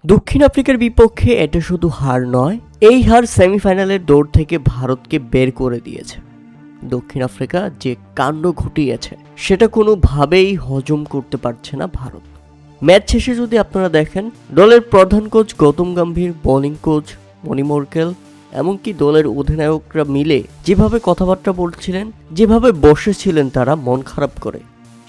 দক্ষিণ আফ্রিকার বিপক্ষে এটা শুধু হার নয়, এই হার সেমিফাইনালের দৌড় থেকে ভারতকে বের করে দিয়েছে। দক্ষিণ আফ্রিকা যে কাণ্ড ঘটিয়েছে সেটা কোনোভাবেই হজম করতে পারছে না ভারত। ম্যাচ শেষে যদি আপনারা দেখেন, দলের প্রধান coach Gautam Gambhir, bowling coach মণি মোরকেল, এমনকি দলের অধিনায়করা মিলে যেভাবে কথাবার্তা বলছিলেন, যেভাবে বসেছিলেন তারা মন খারাপ করে,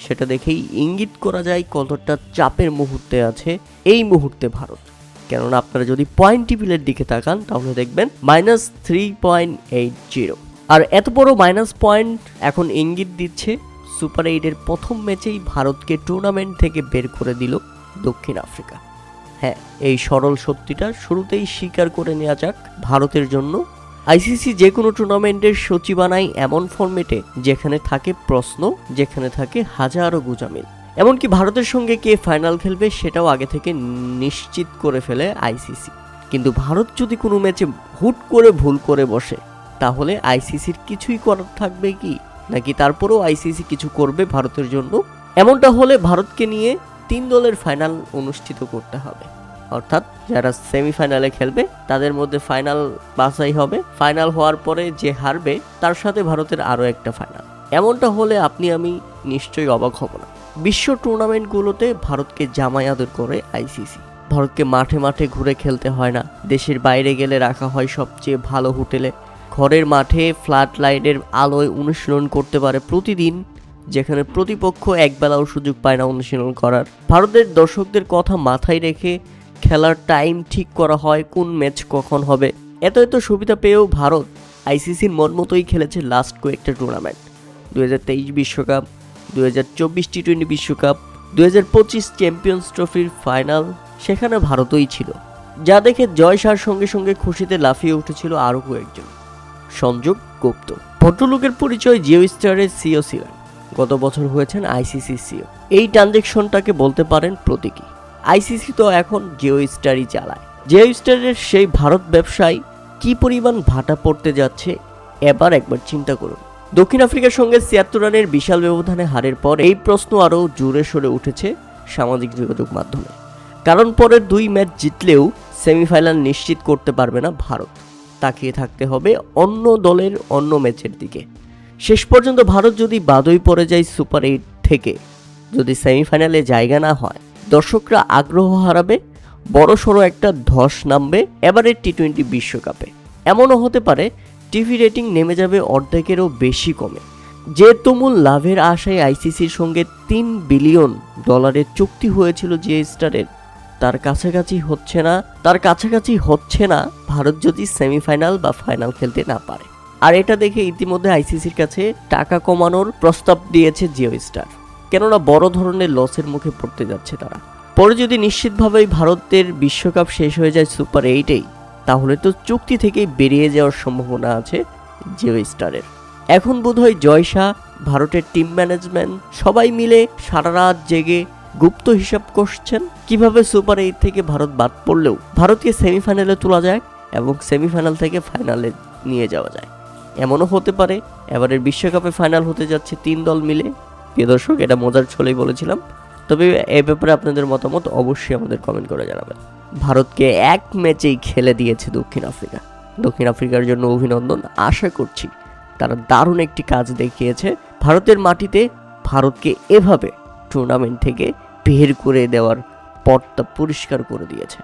সেটা দেখেই ইঙ্গিত করা যায় কতটা চাপের মুহূর্তে আছে এই মুহূর্তে ভারত। কেননা আপনারা যদি পয়েন্ট টেবিলের দিকে তাকান তাহলে দেখবেন -3.80, আর এত বড় মাইনাস পয়েন্ট এখন ইঙ্গিত দিচ্ছে সুপার 8-এর প্রথম ম্যাচেই ভারতকে টুর্নামেন্ট থেকে বের করে দিল দক্ষিণ আফ্রিকা। হ্যাঁ, এই সরল সত্যিটা শুরুতেই স্বীকার করে নেওয়া যাক। ভারতের জন্য আইসিসি যে কোনো টুর্নামেন্টের সূচি বানায় এমন ফরম্যাটে যেখানে থাকে প্রশ্ন, যেখানে থাকে হাজারো গুজামিল। এমনকি ভারতের সঙ্গে কে ফাইনাল খেলবে সেটাও আগে থেকে নিশ্চিত করে ফেলে আইসিসি। কিন্তু ভারত যদি কোনো ম্যাচে হুট করে ভুল করে বসে, তাহলে আইসিসির কিছুই করার থাকবে কি? নাকি তারপরেও আইসিসি কিছু করবে ভারতের জন্য? এমনটা হলে ভারতকে নিয়ে 3 দলের ফাইনাল অনুষ্ঠিত করতে হবে। অর্থাৎ যারা সেমিফাইনালে খেলবে তাদের মধ্যে ফাইনাল বাছাই হবে। ফাইনাল হওয়ার পরে যে হারবে তার সাথে ভারতের আরও একটা ফাইনাল। এমনটা হলে আপনি আমি নিশ্চয়ই অবাক হব না। বিশ্ব টুর্নামেন্টগুলোতে ভারতকে জামাই আদর করে আইসিসি। ভারতকে মাঠে মাঠে ঘুরে খেলতে হয় না, দেশের বাইরে গেলে রাখা হয় সবচেয়ে ভালো হোটেলে। ঘরের মাঠে ফ্ল্যাট লাইটের আলোয় অনুশীলন করতে পারে প্রতিদিন, যেখানে প্রতিপক্ষ একবেলাও সুযোগ পায় না অনুশীলন করার। ভারতের দর্শকদের কথা মাথায় রেখে খেলার টাইম ঠিক করা হয়, কোন ম্যাচ কখন হবে। এত সুবিধা পেয়েও ভারত আইসিসির মন মতোই খেলেছে লাস্ট কয়েকটা টুর্নামেন্ট। 2023 বিশ্বকাপ, 2024 টি-20 বিশ্বকাপ, 2025 চ্যাম্পিয়ন্স ট্রফির ফাইনাল, সেখানে ভারতই ছিল। যা দেখে জয় সার সঙ্গে সঙ্গে খুশিতে লাফিয়ে উঠেছিল আরও কয়েকজন। সংযোগ গুপ্ত ভদ্রলোকের পরিচয় জিও স্টারের সিও ছিলেন, গত বছর হয়েছেন আইসিসি সিও। এই ট্রানজেকশনটাকে বলতে পারেন প্রতীকী। আইসিসি তো এখন জিও স্টারই চালায়। জিও স্টারের সেই ভারত ব্যবসায় কি পরিমাণ ভাটা পড়তে যাচ্ছে এবার একবার চিন্তা করুন। দক্ষিণ আফ্রিকার সঙ্গে 76 রানের বিশাল ব্যবধানে হারের পর এই প্রশ্ন আরও জোরে সরে উঠেছে সামাজিক যোগাযোগ মাধ্যমে। কারণ পরের 2 ম্যাচ জিতলেও সেমিফাইনাল নিশ্চিত করতে পারবে না ভারত। তাকিয়ে থাকতে হবে অন্য দলের অন্য ম্যাচের দিকে। শেষ পর্যন্ত ভারত যদি বাদই পড়ে যায় সুপার 8 থেকে, যদি সেমিফাইনালে জায়গা না হয়, দর্শকরা আগ্রহ হারাবে, বড়সড় একটা ধস নামবে এবারের টি-20 বিশ্বকাপে। এমনও হতে পারে টিভি রেটিং নেমে যাবে অর্ধেকেরও বেশি কমে। যে তুমুল লাভের আশায় আইসিসির সঙ্গে $3 বিলিয়ন চুক্তি হয়েছিল জিও স্টারের, তার কাছাকাছি হচ্ছে না ভারত যদি সেমিফাইনাল বা ফাইনাল খেলতে না পারে। আর এটা দেখে ইতিমধ্যে আইসিসির কাছে টাকা কমানোর প্রস্তাব দিয়েছে জিও স্টার। কেননা বড় ধরনের লসের মুখে পড়তে যাচ্ছে তারা। পরে যদি নিশ্চিতভাবেই ভারতের বিশ্বকাপ শেষ হয়ে যায় সুপার 8-এই, তাহলে তো চুক্তি থেকেই বেরিয়ে যাওয়ার সম্ভাবনা আছে জিও স্টারের। এখন বোধহয় জয় শাহ, ভারতের টিম ম্যানেজমেন্ট সবাই মিলে সারা রাত জেগে গুপ্ত হিসাব করছেন কিভাবে সুপার 8 থেকে ভারত বাদ পড়লেও ভারতকে সেমিফাইনালে তোলা যায় এবং সেমিফাইনাল থেকে ফাইনালে নিয়ে যাওয়া যায়। এমনও হতে পারে এবারের বিশ্বকাপে ফাইনাল হতে যাচ্ছে 3 দল মিলে। প্রিয় দর্শক, এটা মজার ছলেই বলেছিলাম, তবে এই ব্যাপারে আপনাদের মতামত অবশ্যই আমাদের কমেন্ট করে জানাবেন। ভারতকে এক ম্যাচেই খেলে দিয়েছে দক্ষিণ আফ্রিকার জন্য অভিনন্দন। আশা করছি তারা দারুণ একটি কাজ দেখিয়েছে। ভারতের মাটিতে ভারতকে এভাবে টুর্নামেন্ট থেকে বের করে দেওয়ার পথটা পরিষ্কার করে দিয়েছে।